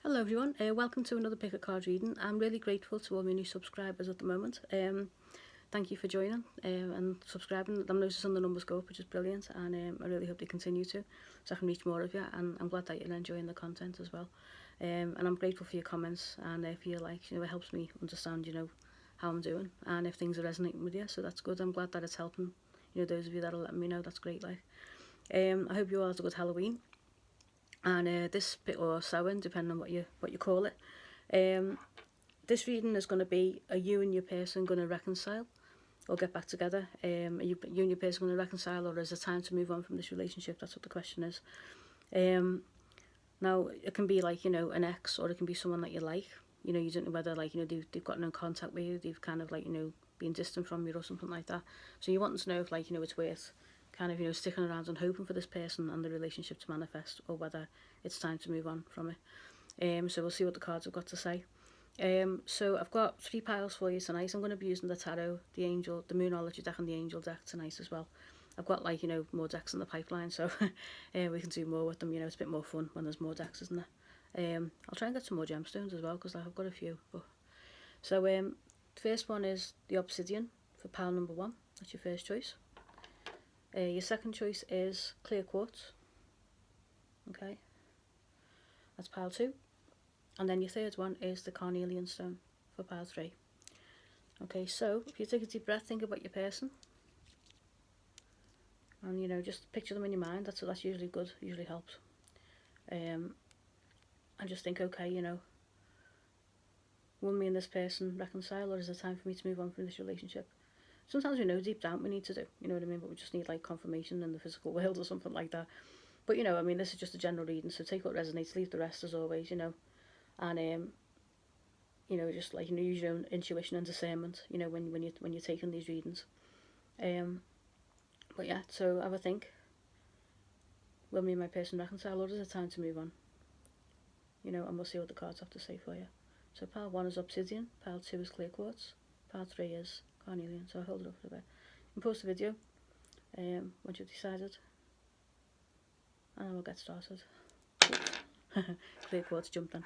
Hello everyone, welcome to another pick a card reading. I'm really grateful to all my new subscribers at the moment. Thank you for joining and subscribing. I'm noticing the numbers go up, which is brilliant, and I really hope they continue to, so I can reach more of you, and I'm glad that you're enjoying the content as well. And I'm grateful for your comments and for your likes. It helps me understand, how I'm doing and if things are resonating with you, so that's good. I'm glad that it's helping, those of you that are letting me know. That's great. I hope you all had a good Halloween. And this bit, or sewing, depending on what you call it, this reading is going to be, are you and your person going to reconcile or get back together? Are you and your person going to reconcile, or is it time to move on from this relationship? That's what the question is. Now, it can be like, an ex, or it can be someone that you like. You don't know whether, they've got no contact with you, they've kind of, been distant from you or something like that. So you want to know if, it's worth kind of, sticking around and hoping for this person and the relationship to manifest, or whether it's time to move on from it. So we'll see what the cards have got to say. So I've got 3 piles for you tonight. I'm going to be using the tarot, the angel, the moonology deck, and the angel deck tonight as well. I've got more decks in the pipeline, so we can do more with them. It's a bit more fun when there's more decks, isn't it? I'll try and get some more gemstones as well, because I've got a few. So the first one is the Obsidian for pile number 1. That's your first choice. Your second choice is clear quartz. Okay, that's pile 2. And then your third one is the Carnelian stone for pile 3. Okay, so if you take a deep breath, think about your person. And, just picture them in your mind. That's usually good, usually helps. And just think, okay, will me and this person reconcile, or is it time for me to move on from this relationship? Sometimes we know deep down we need to do, you know what I mean, but we just need confirmation in the physical world or something like that. But this is just a general reading, so take what resonates, leave the rest as always, and just use your own intuition and discernment, when you're taking these readings. But yeah, so have a think. Will me and my person reconcile, or is it time to move on? And we'll see what the cards have to say for you. So pile 1 is Obsidian, pile 2 is clear quartz, pile 3 is Carnelian. So I'll hold it up for a bit. You can post a video once you've decided, and then we'll get started. Clear quartz jumped in.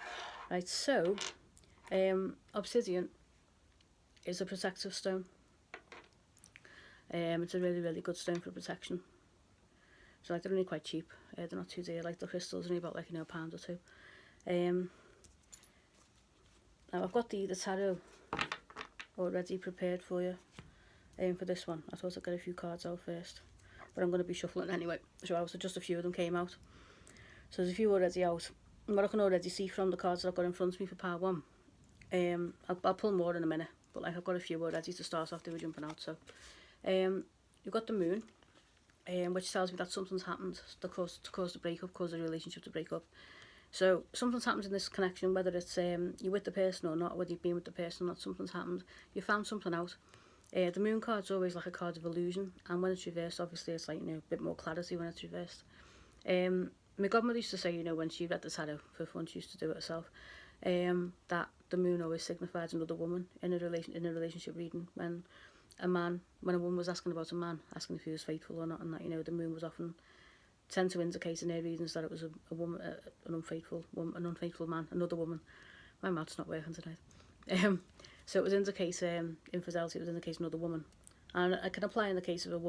Right, so Obsidian is a protective stone. It's a really, really good stone for protection. So they're only quite cheap. They're not too dear. The crystals are only about a pound or 2. Now I've got the tarot already prepared for you. For this one, I thought I'd get a few cards out first, but I'm going to be shuffling anyway. So just a few of them came out. So there's a few already out. And what I can already see from the cards that I've got in front of me for pile 1, I'll pull more in a minute, but I've got a few already to start off. They were jumping out. So you've got the moon, which tells me that something's happened to cause the breakup, cause the relationship to break up. So something's happened in this connection, whether it's you're with the person or not, whether you've been with the person or not, something's happened. You found something out. The moon card's always a card of illusion, and when it's reversed, obviously it's a bit more clarity when it's reversed. My godmother used to say, when she read the tarot for fun, she used to do it herself, that the moon always signifies another woman in a relationship reading. When a woman was asking about a man, asking if he was faithful or not, and that the moon was often tend to indicate in their readings that it was a woman, an unfaithful man, another woman. My mouth's not working tonight. So it would indicate infidelity. It would indicate another woman, and it can apply in the case of a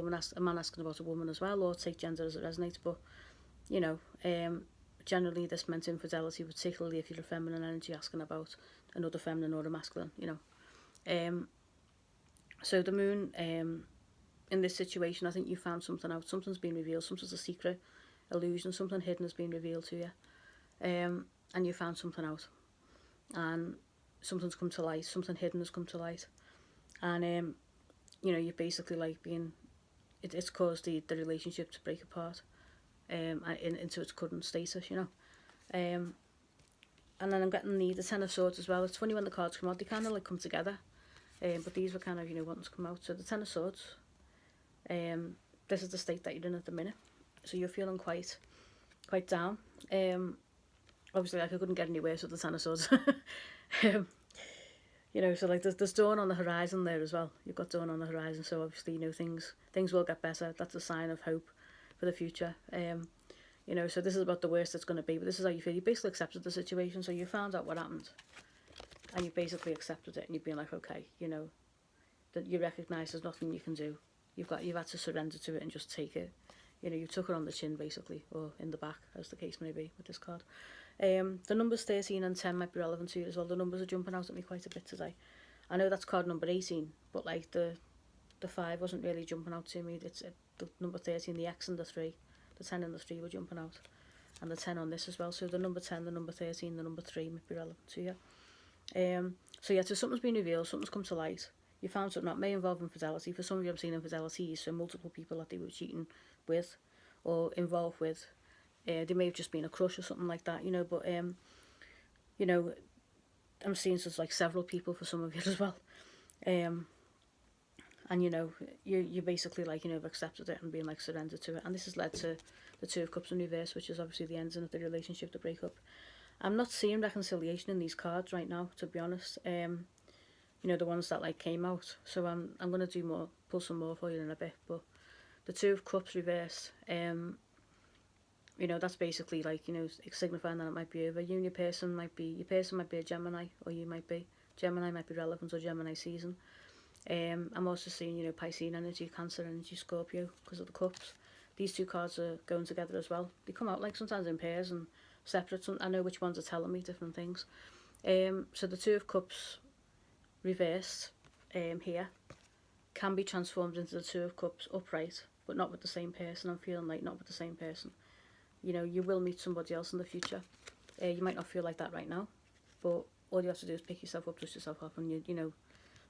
man asking about a woman as well, or take gender as it resonates. But generally this meant infidelity, particularly if you're a feminine energy asking about another feminine or a masculine. So the moon, in this situation, I think you found something out. Something's been revealed. Something's a secret, illusion. Something hidden has been revealed to you, and you found something out, and something's come to light. Something hidden has come to light, and you're basically it's caused the relationship to break apart, into its current status. And then I'm getting the Ten of Swords as well. It's funny when the cards come out, they kind of come together, but these were kind of wanting to come out. So the Ten of Swords. This is the state that you're in at the minute, so you're feeling quite down. Obviously, I couldn't get any worse with the Ten of Swords. So there's dawn on the horizon there as well. You've got dawn on the horizon, so obviously things will get better. That's a sign of hope for the future. You know, so this is about the worst it's going to be, but this is how you feel. You basically accepted the situation, so you found out what happened, and you basically accepted it, and you've been like, okay, you know, that you recognise there's nothing you can do. You've had to surrender to it and just take it. You know, you took it on the chin, basically, or in the back, as the case may be with this card. The numbers 13 and 10 might be relevant to you as well. The numbers are jumping out at me quite a bit today. I know that's card number 18, but like the 5 wasn't really jumping out to me. It's the number 13, the X and the 3. The 10 and the 3 were jumping out. And the 10 on this as well. So the number 10, the number 13, the number 3 might be relevant to you. So yeah, so something's been revealed, something's come to light. You found something that may involve infidelity. For some of you, I'm seeing infidelities, so multiple people that they were cheating with or involved with. They may have just been a crush or something like that, you know, but, you know, I'm seeing so it's like several people for some of you as well. And, you know, you basically, like, you know, have accepted it and being, like, surrendered to it. And this has led to the Two of Cups in reverse, which is obviously the ending of the relationship, the breakup. I'm not seeing reconciliation in these cards right now, to be honest. You know, the ones that like came out. So I'm gonna do more, pull some more for you in a bit. But the Two of Cups reversed, you know, that's basically like, you know, signifying that it might be over. You and your person might be a Gemini, or you might be Gemini, might be relevant, or Gemini season. I'm also seeing, you know, Piscean energy, Cancer energy, Scorpio, because of the cups. These two cards are going together as well. They come out like sometimes in pairs and separate. I know which ones are telling me different things. So the Two of Cups reversed here can be transformed into the Two of Cups upright, but not with the same person. I'm feeling like not with the same person. You know, you will meet somebody else in the future. You might not feel like that right now, but all you have to do is pick yourself up, dust yourself off, and you know,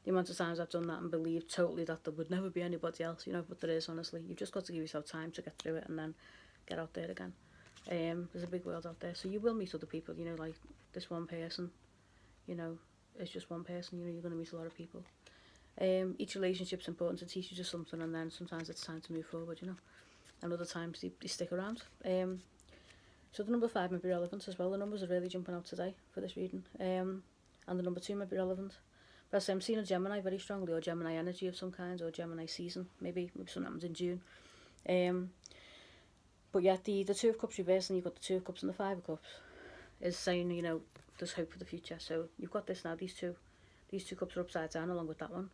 the amount of times I've done that and believed totally that there would never be anybody else, you know, but there is, honestly. You've just got to give yourself time to get through it and then get out there again. There's a big world out there, so you will meet other people, you know, like this one person, you know, it's just one person, you know, you're going to meet a lot of people. Each relationship's important to teach you just something, and then sometimes it's time to move forward, you know, and other times they stick around. So the number 5 might be relevant as well. The numbers are really jumping out today for this reading, and the number 2 might be relevant. But I'm seeing a Gemini very strongly, or Gemini energy of some kind, or Gemini season, maybe something happens in June. But yeah, the Two of Cups reverse, and you've got the Two of Cups and the Five of Cups, is saying, you know, there's hope for the future. So you've got this now, these two cups are upside down along with that one.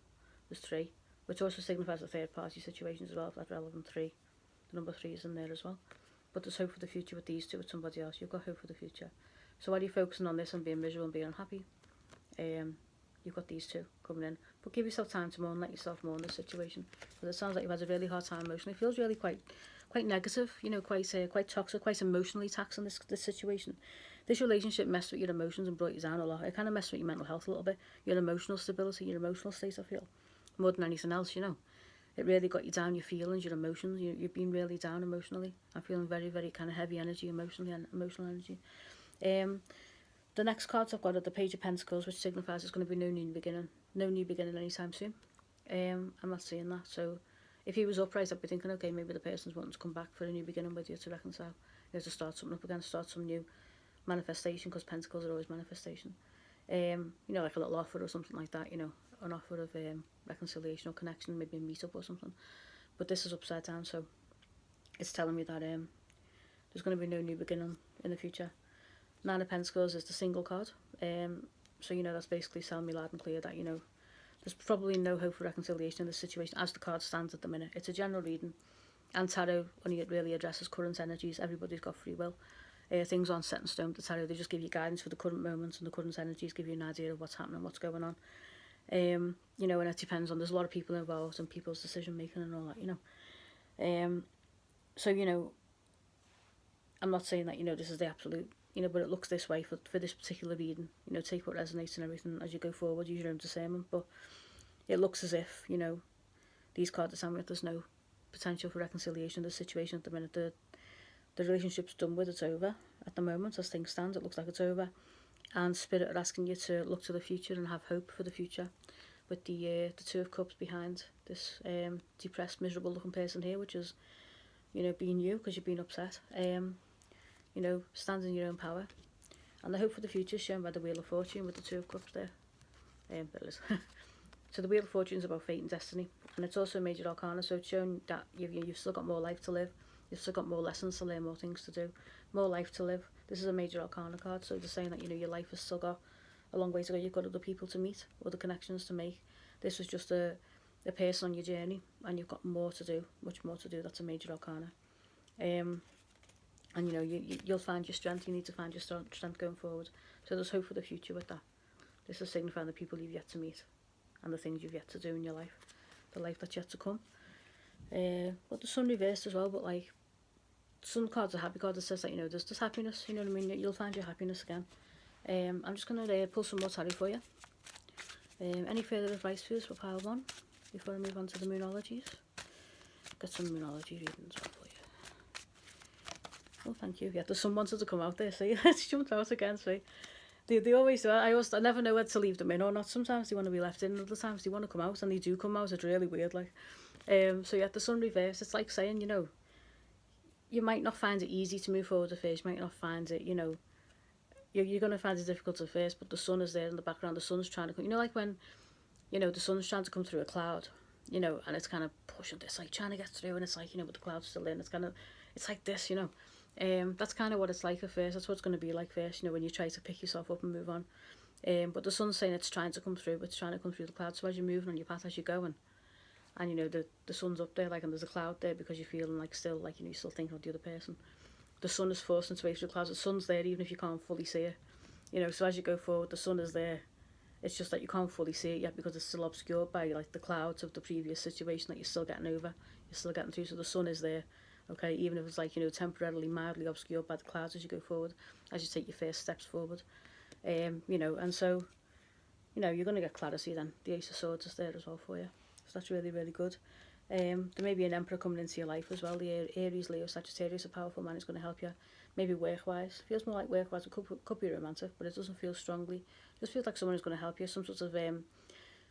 There's 3, which also signifies a third party situation as well, if that's relevant. 3, the number 3 is in there as well. But there's hope for the future with these two, with somebody else. You've got hope for the future. So while you're focusing on this and being miserable and being unhappy, you've got these two coming in. But give yourself time to mourn, let yourself mourn this situation. Because it sounds like you've had a really hard time emotionally. It feels really quite negative, you know, quite toxic, quite emotionally taxing, this situation. This relationship messed with your emotions and brought you down a lot. It kind of messed with your mental health a little bit, your emotional stability, your emotional state, I feel, more than anything else, you know. It really got you down, your feelings, your emotions. You've been really down emotionally. I'm feeling very, very kind of heavy energy, emotional energy. The next cards I've got are the Page of Pentacles, which signifies there's going to be no new beginning anytime soon. I'm not seeing that. So if he was upright, I'd be thinking, okay, maybe the person's wanting to come back for a new beginning with you, to reconcile, you know, to start something up again, start some new manifestation, because Pentacles are always manifestation. You know, like a little offer or something like that, you know, an offer of reconciliation or connection, maybe a meet-up or something. But this is upside down, so it's telling me that there's going to be no new beginning in the future. 9 of Pentacles is the single card, so, you know, that's basically telling me loud and clear that, you know, there's probably no hope for reconciliation in this situation as the card stands at the minute. It's a general reading, and tarot only really addresses current energies. Everybody's got free will. Things aren't set in stone. The tarot, they just give you guidance for the current moments, and the current energies give you an idea of what's happening, what's going on. You know, and it depends on, there's a lot of people involved and people's decision making and all that, you know. So, you know, I'm not saying that, you know, this is the absolute, you know, but it looks this way for this particular reading. You know, take what resonates and everything as you go forward, use your own discernment. But it looks as if, you know, these cards are telling me that there's no potential for reconciliation in this situation at the minute. The relationship's done with, it's over at the moment as things stand. It looks like it's over, and Spirit are asking you to look to the future and have hope for the future, with the Two of Cups behind this depressed, miserable looking person here, which is, you know, being you, because you've been upset. You know, stand in your own power, and the hope for the future is shown by the Wheel of Fortune with the Two of Cups there. There it is. So the Wheel of Fortune is about fate and destiny, and it's also a major arcana, so it's showing that you've still got more life to live. You've still got more lessons to learn, more things to do, more life to live. This is a major arcana card, so they're saying that, you know, your life has still got a long way to go. You've got other people to meet, other connections to make. This was just a person on your journey, and you've got more to do, much more to do. That's a major arcana. And you know, you'll find your strength. You need to find your strength going forward. So there's hope for the future with that. This is signifying the people you've yet to meet and the things you've yet to do in your life, the life that's yet to come. But the sun reversed as well, but like, some cards are happy cards that says that, you know, there's just happiness, you know what I mean? You'll find your happiness again. I'm just going to pull some more tarot for you. Any further advice for us for pile 1 before I move on to the moonologies? Got some moonology readings for you. Oh, thank you. Yeah, the sun wanted to come out there, see? It's jumped out again, see? They always do. I never know whether to leave them in or not. Sometimes they want to be left in, other times they want to come out, and they do come out. It's really weird, like. So yeah, the sun reverse. It's like saying, you know, you might not find it easy to move forward at first. You might not find it, you know, you're going to find it difficult at first, but the sun is there in the background. The sun's trying to come. You know, like when, you know, the sun's trying to come through a cloud, you know, and it's kind of pushing this, like trying to get through, and it's like, you know, but the cloud's still in. It's kind of, it's like this, you know. That's kind of what it's like at first. That's what it's going to be like first, you know, when you try to pick yourself up and move on. But the sun's saying it's trying to come through, but it's trying to come through the clouds. So as you're moving on your path, as you're going, and you know, the sun's up there, like, and there's a cloud there because you're feeling like still, like, you know, you're still thinking of the other person. The sun is forcing its way through the clouds. The sun's there even if you can't fully see it. You know, so as you go forward, the sun is there. It's just that you can't fully see it yet because it's still obscured by, like, the clouds of the previous situation that you're still getting over. You're still getting through, so the sun is there. Okay, even if it's, like, you know, temporarily, mildly obscured by the clouds as you go forward, as you take your first steps forward. You know, and so, you know, you're going to get clarity then. The Ace of Swords is there as well for you. So that's really, really good. There may be an Emperor coming into your life as well. The Aries, Leo, Sagittarius, a powerful man, is going to help you. Maybe work-wise. Feels more like work-wise. It could be romantic, but it doesn't feel strongly. It just feels like someone is going to help you. Some sort of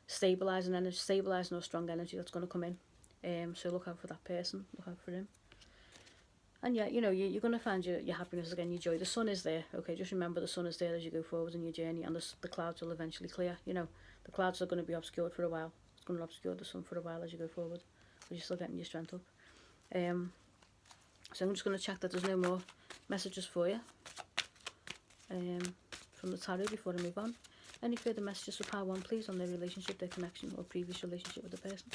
stabilising energy, stabilising or strong energy that's going to come in. So look out for that person. Look out for him. And yeah, you know, you're going to find your happiness again, your joy. The sun is there, okay? Just remember the sun is there as you go forward in your journey, and the clouds will eventually clear. You know, the clouds are going to be obscured for a while. It's going to obscure the sun for a while as you go forward, but you're still getting your strength up. So I'm just going to check that there's no more messages for you from the tarot before I move on. Any further messages for pile 1, please, on their relationship, their connection, or previous relationship with the person,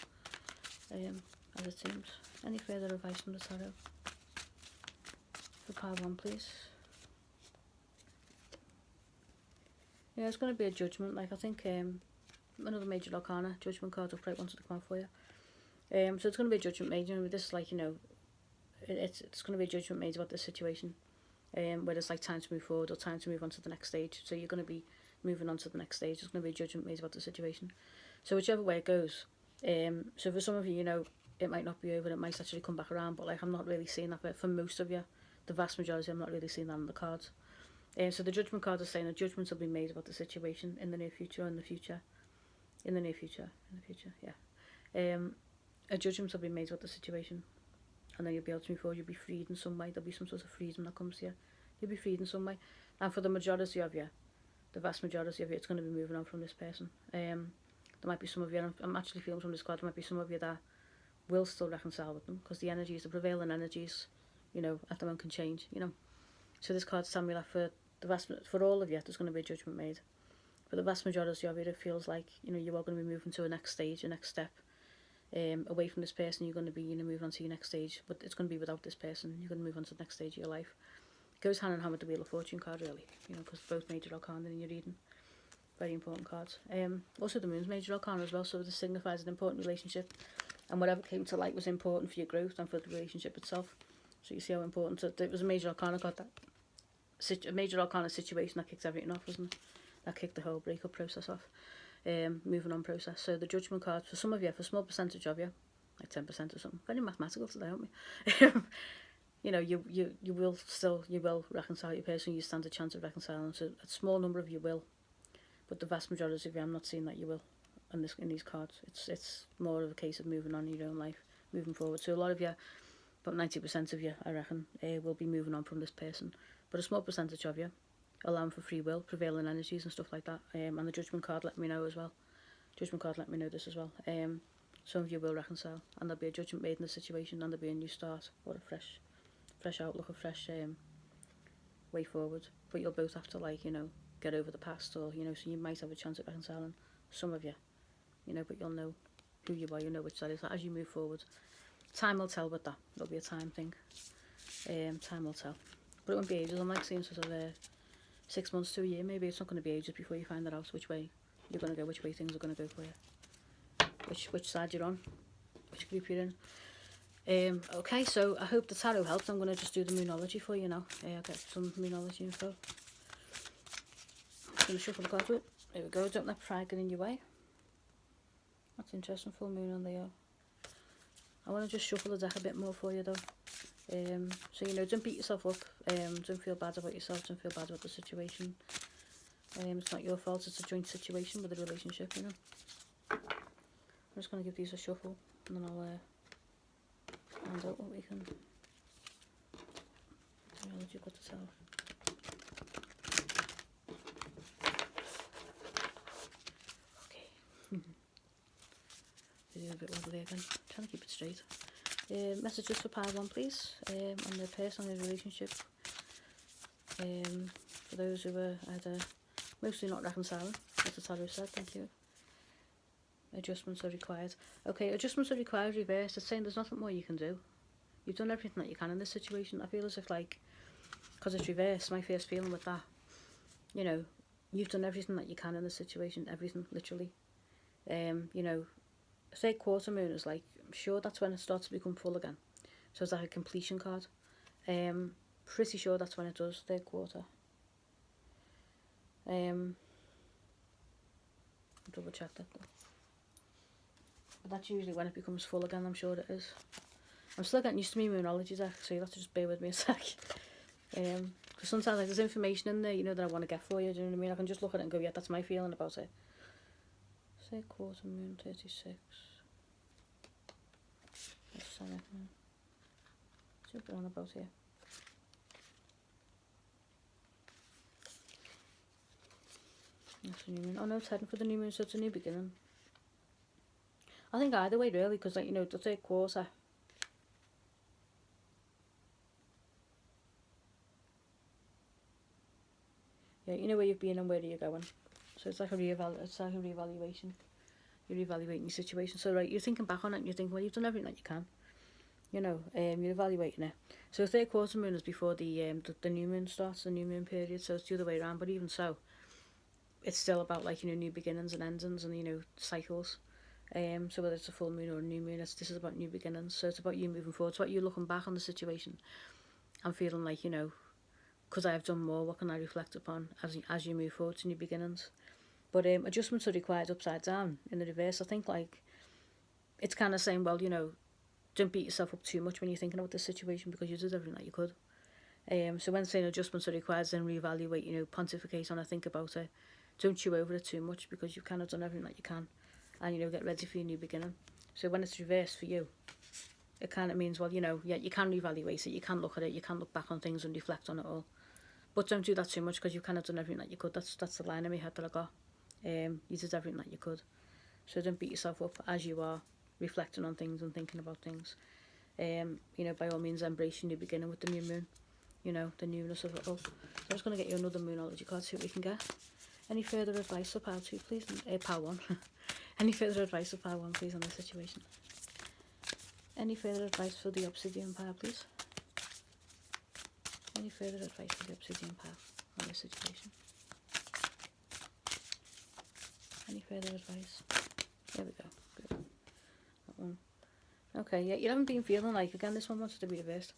as it seems. Any further advice from the tarot? For pile 1, please. Yeah, it's going to be a judgment. Like, I think another major arcana, judgment card, upright wanted to come out for you. So it's going to be a judgment made. You know, with this, like, you know, it's going to be a judgment made about this situation, where it's like time to move forward or time to move on to the next stage. So you're going to be moving on to the next stage. There's going to be a judgment made about the situation. So whichever way it goes. So for some of you, you know, it might not be over. It might actually come back around. But like, I'm not really seeing that for most of you. The vast majority, I'm not really seeing that on the cards. So the judgment card is saying that judgments will be made about the situation in the near future, in the future, yeah. A judgment will be made about the situation, and then you'll be able to move forward. You'll be freed in some way. There'll be some sort of freedom that comes to you. You'll be freed in some way. And for the majority of you, the vast majority of you, it's going to be moving on from this person. There might be some of you, I'm actually feeling from this card, there might be some of you that will still reconcile with them, because the energies, the prevailing energies, you know, at the moment can change, you know. So this card's telling me that for all of you, there's going to be a judgment made. For the vast majority of you, it feels like, you know, you are going to be moving to a next stage, a next step. Away from this person, you're going to be, you know, move on to your next stage, but it's going to be without this person. You're going to move on to the next stage of your life. It goes hand in hand with the Wheel of Fortune card, really, you know, because both major arcana in your reading. Very important cards. Also the Moon's major arcana as well, so this signifies an important relationship, and whatever came to light was important for your growth and for the relationship itself. So you see how important it was. A major arcana card, a major arcana situation that kicked everything off, wasn't it? That kicked the whole breakup process off. Moving on process. So the judgment card, for some of you, for a small percentage of you, like 10% or something, very mathematical today, aren't we? You know, you will reconcile your person. You stand a chance of reconciling. So a small number of you will, but the vast majority of you, I'm not seeing that you will. In these cards, it's more of a case of moving on in your own life, moving forward. So a lot of you, about 90% of you, I reckon, will be moving on from this person. But a small percentage of you, allowing for free will, prevailing energies and stuff like that. And the judgment card let me know as well. Judgment card let me know this as well. Some of you will reconcile, and there'll be a judgment made in the situation, and there'll be a new start or a fresh fresh outlook, a fresh way forward. But you'll both have to, like, you know, get over the past, or, you know, so you might have a chance at reconciling, some of you, you know, but you'll know who you are, you'll know which side is that as you move forward. Time will tell with that. It'll be a time thing. Time will tell. But it won't be ages. I'm like saying sort of 6 months to a year. Maybe it's not going to be ages before you find that out, which way you're going to go, which way things are going to go for you, which side you're on, which group you're in. Okay, so I hope the tarot helped. I'm going to just do the moonology for you now. I'll get some moonology info. I'm going to shuffle the cards up. There we go. Don't let pride get in your way. That's interesting. Full moon on Leo. I want to just shuffle the deck a bit more for you though. So, you know, don't beat yourself up. Don't feel bad about yourself. Don't feel bad about the situation. It's not your fault. It's a joint situation with a relationship, you know. I'm just going to give these a shuffle, and then I'll find out what we can. What you've got to tell. Okay. Do a bit over there again. Trying to keep it straight. Messages for pile 1, please, on their person, on their relationship. For those who are either mostly not reconciling, as the tarot said, thank you. Adjustments are required. Okay, adjustments are required, reverse. It's saying there's nothing more you can do. You've done everything that you can in this situation. I feel as if, like, because it's reversed, my first feeling with that, you know, you've done everything that you can in this situation, everything, literally. You know, say quarter moon is like, I'm sure that's when it starts to become full again. So it's like a completion card. Pretty sure that's when it does, third quarter. I'll double check that though. But that's usually when it becomes full again, I'm sure it is. I'm still getting used to me moonology deck, so you'll have to just bear with me a sec. Because sometimes, like, there's information in there, you know, that I want to get for you, do you know what I mean? I can just look at it and go, yeah, that's my feeling about it. Say quarter moon, 36. What's it on about here? That's the new moon. Oh no, it's heading for the new moon, so it's a new beginning. I think either way, really, because, like, you know, the third quarter. Yeah, you know where you've been and where you're going. So it's like a reevaluation. You're evaluating your situation. So, right, you're thinking back on it and you're thinking, well, you've done everything that you can. You know, you're evaluating it. So third quarter moon is before the new moon starts, the new moon period. So it's the other way around. But even so, it's still about, like, you know, new beginnings and endings and, you know, cycles. So whether it's a full moon or a new moon, this is about new beginnings. So it's about you moving forward. It's about you looking back on the situation and feeling like, you know, because I have done more, what can I reflect upon as you move forward to new beginnings? But adjustments are required upside down in the reverse. I think, like, it's kind of saying, well, you know, don't beat yourself up too much when you're thinking about this situation because you did everything that you could. So when saying adjustments are required, then reevaluate, you know, pontificate on it, think about it. Don't chew over it too much because you've kind of done everything that you can. And, you know, get ready for your new beginning. So when it's reversed for you, it kind of means, well, you know, yeah, you can reevaluate it, you can look at it, you can look back on things and reflect on it all. But don't do that too much because you've kind of done everything that you could. That's the line in my head that I got. You did everything that you could. So don't beat yourself up as you are reflecting on things and thinking about things. You know, by all means, embrace your new beginning with the new moon. You know, the newness of it all. So I'm just going to get you another moonology card, see what we can get. Any further advice for pile 2, please? Pile 1. Any further advice for pile 1, please, on this situation? Any further advice for the Obsidian pile, please? Any further advice for the Obsidian pile on this situation? Any further advice? There we go. Good. That one. Okay, yeah, you haven't been feeling like, again, this one wants to be reversed.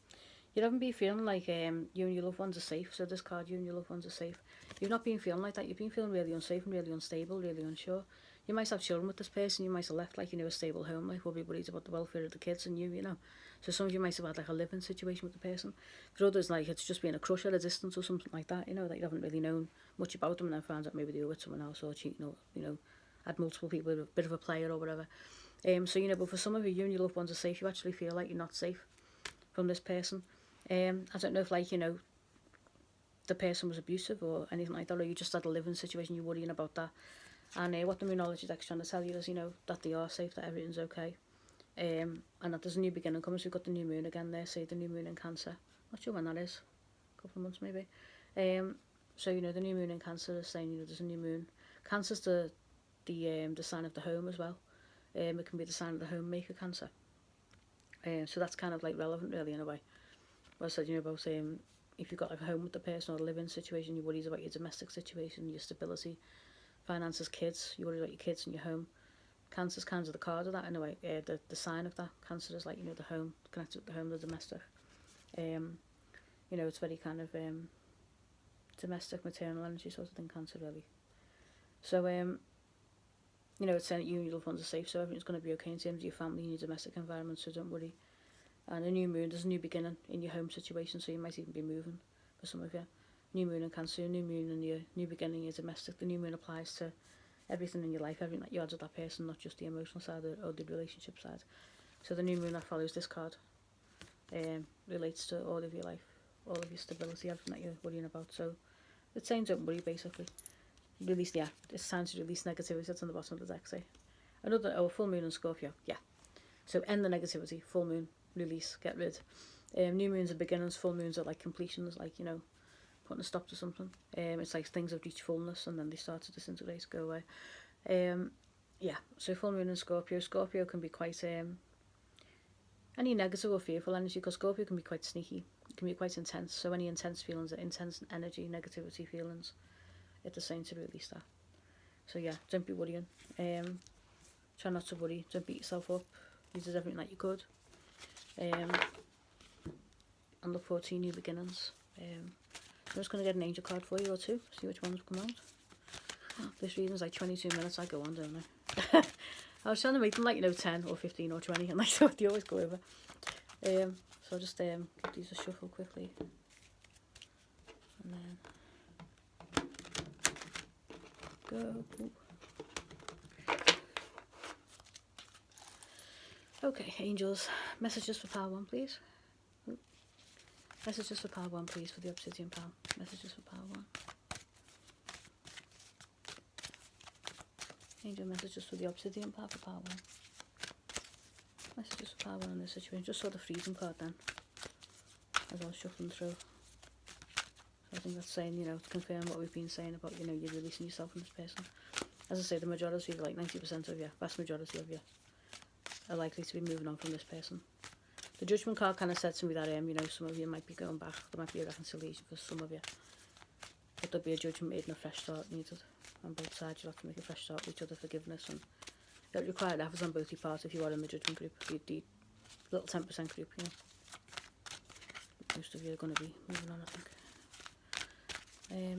You haven't been feeling like you and your loved ones are safe. So this card, you and your loved ones are safe. You've not been feeling like that. You've been feeling really unsafe and really unstable, really unsure. You might have children with this person. You might have left, like, you know, a stable home, like, will be worried about the welfare of the kids and you know. So some of you might have had, like, a living situation with the person. For others, like, it's just been a crush at a distance or something like that, you know, that you haven't really known much about them and then found out maybe they were with someone else or cheating or, you know, had multiple people, a bit of a player or whatever. So, you know, but for some of you and your loved ones are safe. You actually feel like you're not safe from this person. I don't know if, like, you know, the person was abusive or anything like that, or you just had a living situation, you're worrying about that. And what the moonology deck's trying to tell you is, you know, that they are safe, that everything's okay. And that there's a new beginning coming. So we've got the new moon again there, say the new moon in Cancer. Not sure when that is. A couple of months maybe. So, you know, the new moon in Cancer is saying, you know, there's a new moon. Cancer's the sign of the home as well. It can be the sign of the homemaker, Cancer. So that's kind of like relevant really in a way. What I said, you know, about if you've got like a home with the person or a living situation, you're worried about your domestic situation, your stability, finances, kids, you're worried about your kids and your home. Cancer's kind of the card of that in a way, the sign of that. Cancer is like, you know, the home, connected with the home, the domestic. You know, it's very kind of domestic, maternal energy sort of thing, Cancer really. So, you know, it's saying that you and your loved ones are safe, so everything's going to be okay in terms of your family and your domestic environment, so don't worry. And a new moon, there's a new beginning in your home situation, so you might even be moving for some of you. New moon in Cancer, new moon in your new beginning in your domestic. The new moon applies to everything in your life, everything that you had with that person, not just the emotional side or the relationship side. So the new moon that follows this card relates to all of your life, all of your stability, everything that you're worrying about. So it's saying don't worry, basically. Release, yeah, it's time to release negativity. That's on the bottom of the deck, say. Full moon in Scorpio, yeah. So end the negativity, full moon, release, get rid. New moons are beginnings, full moons are like completions, like, you know, putting a stop to something. It's like things have reached fullness and then they start to disintegrate, go away. Yeah, so full moon in Scorpio. Scorpio can be quite any negative or fearful energy, because Scorpio can be quite sneaky. It can be quite intense. So any intense feelings, intense energy, negativity feelings, it's the same to release that. So yeah, don't be worrying. Try not to worry. Don't beat yourself up. You did everything that you could. And look forward to new beginnings. I'm just going to get an angel card for you or two, see which ones come out. This reading's like 22 minutes, I go on, don't I? I was trying to make them like, you know, 10 or 15 or 20, and like they always go over. So I'll just give these a shuffle quickly. And then go. Ooh. Okay, angels, messages for pile 1, please. Ooh. Messages for pile 1, please, for the Obsidian pile. Messages for pile 1. Angel messages for the Obsidian pile for pile 1. Messages for pile 1 in this situation. Just saw the freedom card then, as I was shuffling through. So I think that's saying, you know, to confirm what we've been saying about, you know, you're releasing yourself from this person. As I say, the majority, like 90% of you, vast majority of you, are likely to be moving on from this person. The Judgment card kind of said to me that, you know, some of you might be going back. There might be a reconciliation for some of you. But there'll be a judgment made and a fresh start needed. On both sides, you'll have to make a fresh start with each other, forgiveness, and it'll require efforts on both your parts if you are in the Judgment group, the little 10% group, you know. Most of you are going to be moving on, I think.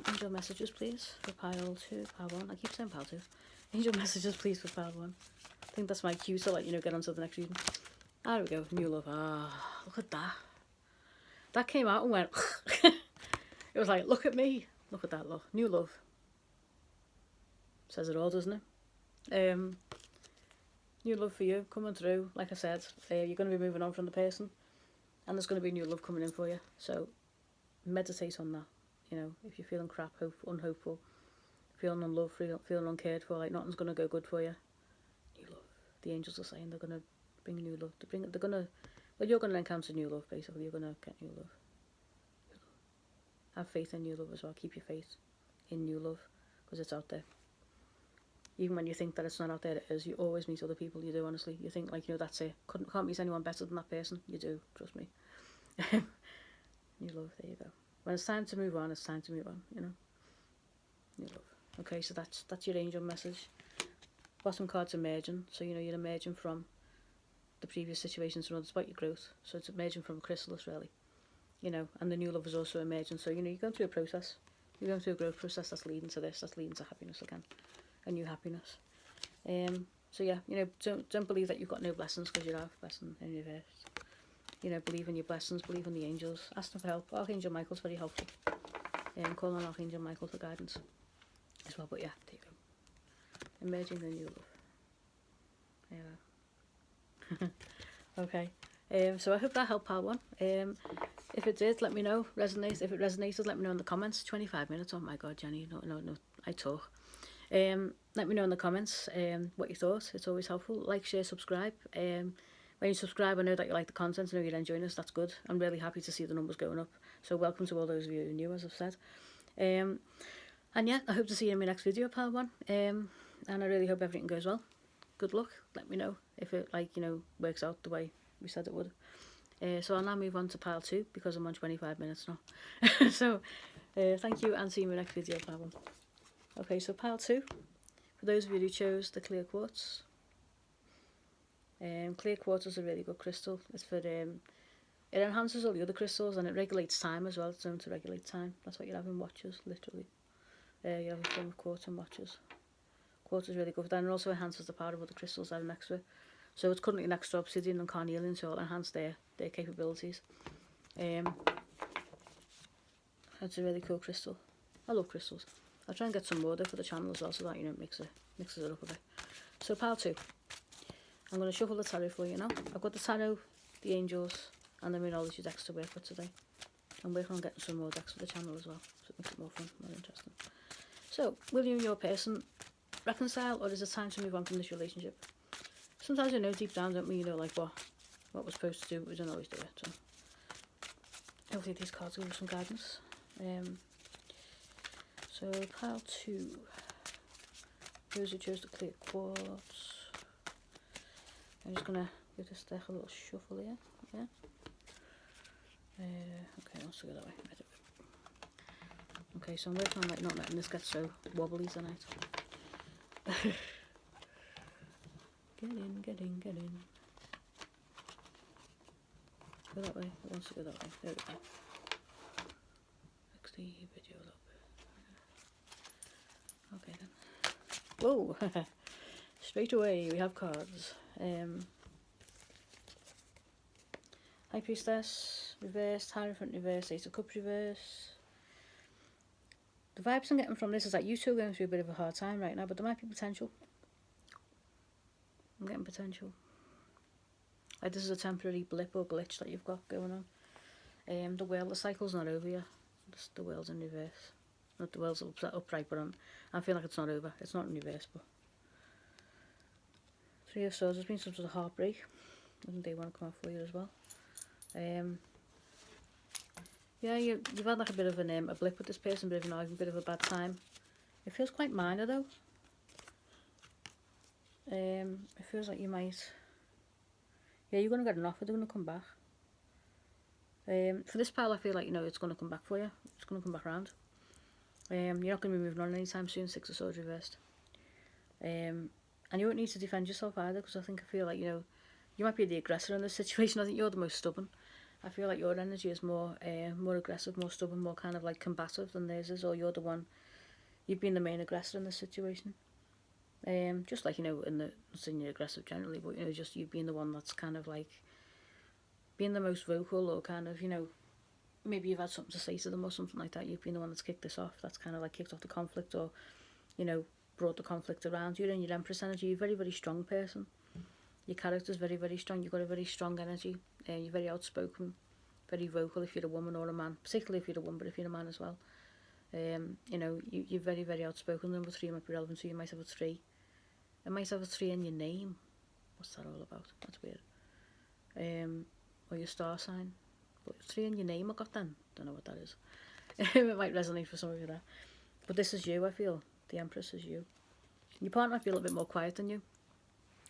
Angel messages, please, for pile 2, pile 1. I keep saying pile 2. Angel messages, please, for pile 1. I think that's my cue to, like, you know, get on to the next reading. There we go, new love. Ah, look at that. That came out and went, it was like, look at me. Look at that, look. New love. Says it all, doesn't it? New love for you, coming through. Like I said, you're going to be moving on from the person, and there's going to be new love coming in for you. So, meditate on that. You know, if you're feeling crap, unhopeful, feeling unloved, feeling uncared for, like nothing's going to go good for you. New love. The angels are saying they're going to bring new love. You're going to encounter new love, basically. You're going to get new love. Have faith in new love as well. Keep your faith in new love, because it's out there. Even when you think that it's not out there, it is. You always meet other people, you do, honestly. You think, like, you know, that's it. Can't meet anyone better than that person. You do, trust me. New love, there you go. When it's time to move on, it's time to move on, you know. New love. Okay, so that's your angel message. Bottom card's emerging. So, you know, you're emerging from the previous situations and others about your growth. So it's emerging from a chrysalis, really. You know, and the new love is also emerging. So, you know, you're going through a process. You're going through a growth process that's leading to this. That's leading to happiness again. A new happiness. So yeah, you know, don't believe that you've got no blessings, because you have blessing in your universe. You know, believe in your blessings, believe in the angels, ask them for help. Archangel Michael's very helpful. Call on Archangel Michael for guidance as well. But yeah, there you go. Emerging the new love. There you go. Okay. So I hope that helped part 1. If it did, let me know. If it resonated, let me know in the comments. 25 minutes. Oh my God, Jenny. No. I talk. Let me know in the comments what you thought. It's always helpful. Like, share, subscribe. when you subscribe, I know that you like the content, I know you're enjoying this, that's good. I'm really happy to see the numbers going up. So welcome to all those of you who are new, as I've said. And yeah, I hope to see you in my next video, part 1. And I really hope everything goes well. Good luck. Let me know if it, like, you know, works out the way we said it would. So I'll now move on to pile 2 because I'm on 25 minutes now. So thank you, and see you in my next video, pile 1. Okay, so pile 2, for those of you who chose the clear quartz. Clear quartz is a really good crystal. It's for it enhances all the other crystals, and it regulates time as well. It's known to regulate time. That's what you have in watches, literally. You have a form of quartz in watches. Quartz is really good for that, and it also enhances the power of other crystals that are next to it. So it's currently next to Obsidian and Carnelian, so it'll enhance their capabilities. It's a really cool crystal. I love crystals. I'll try and get some more though for the channel as well, so that, you know, it mixes it up a bit. So pile 2. I'm going to shuffle the tarot for you now. I've got the tarot, the angels, and the Ruminology decks to work with today. I'm working on getting some more decks for the channel as well, so it makes it more fun, more interesting. So, will you and your person reconcile, or is it time to move on from this relationship? Sometimes we know deep down, don't we, you know, like what we're supposed to do, but we don't always do it. So hopefully these cards will give us some guidance. So pile 2, those who chose the clear quartz. I'm just gonna give this deck a little shuffle here. Yeah. Okay, let's go that way. Okay, so I'm working on like not letting this get so wobbly tonight. Get in. Go that way. It wants to go that way. There we go. Fix the video a little bit. Okay then. Whoa! Straight away we have cards. High Priestess reversed, Hierophant reversed, Ace of Cups reversed. The vibes I'm getting from this is that you two are going through a bit of a hard time right now, but there might be potential. I'm getting potential. Like this is a temporary blip or glitch that you've got going on. The world, the cycle's not over yet. The world's in reverse. Not the world's upright, but I feel like it's not over. It's not in reverse, but. 3 of Swords, there's been some sort of heartbreak. I think they want to come out for you as well. Yeah, you've had like a bit of a blip with this person, a bit of an argument, a bit of a bad time. It feels quite minor though. It feels like you might... Yeah, you're going to get an offer, they're going to come back. For this pile, I feel like, you know, it's going to come back for you. It's going to come back around. You're not going to be moving on anytime soon, 6 of Swords reversed. And you won't need to defend yourself either, because I feel like, you know, you might be the aggressor in this situation. I think you're the most stubborn. I feel like your energy is more aggressive, more stubborn, more kind of like combative than theirs is, or you're the one, you've been the main aggressor in this situation. Just like, you know, not saying you're aggressive generally, but, you know, just you being the one that's kind of like, being the most vocal, or kind of, you know, maybe you've had something to say to them or something like that. You've been the one that's kicked this off, that's kind of like kicked off the conflict, or, you know, brought the conflict around. You're in your Empress energy, you're a very, very strong person. Your character's very, very strong. You've got a very strong energy. You're very outspoken, very vocal if you're a woman or a man. Particularly if you're a woman, but if you're a man as well. You know, you're very, very outspoken. Number 3 might be relevant to you. You might have a 3. It might have a 3 in your name. What's that all about? That's weird. Or your star sign. But 3 in your name I got then. Don't know what that is. It might resonate for some of you there. But this is you, I feel. The Empress is you. Your partner might be a little bit more quiet than you.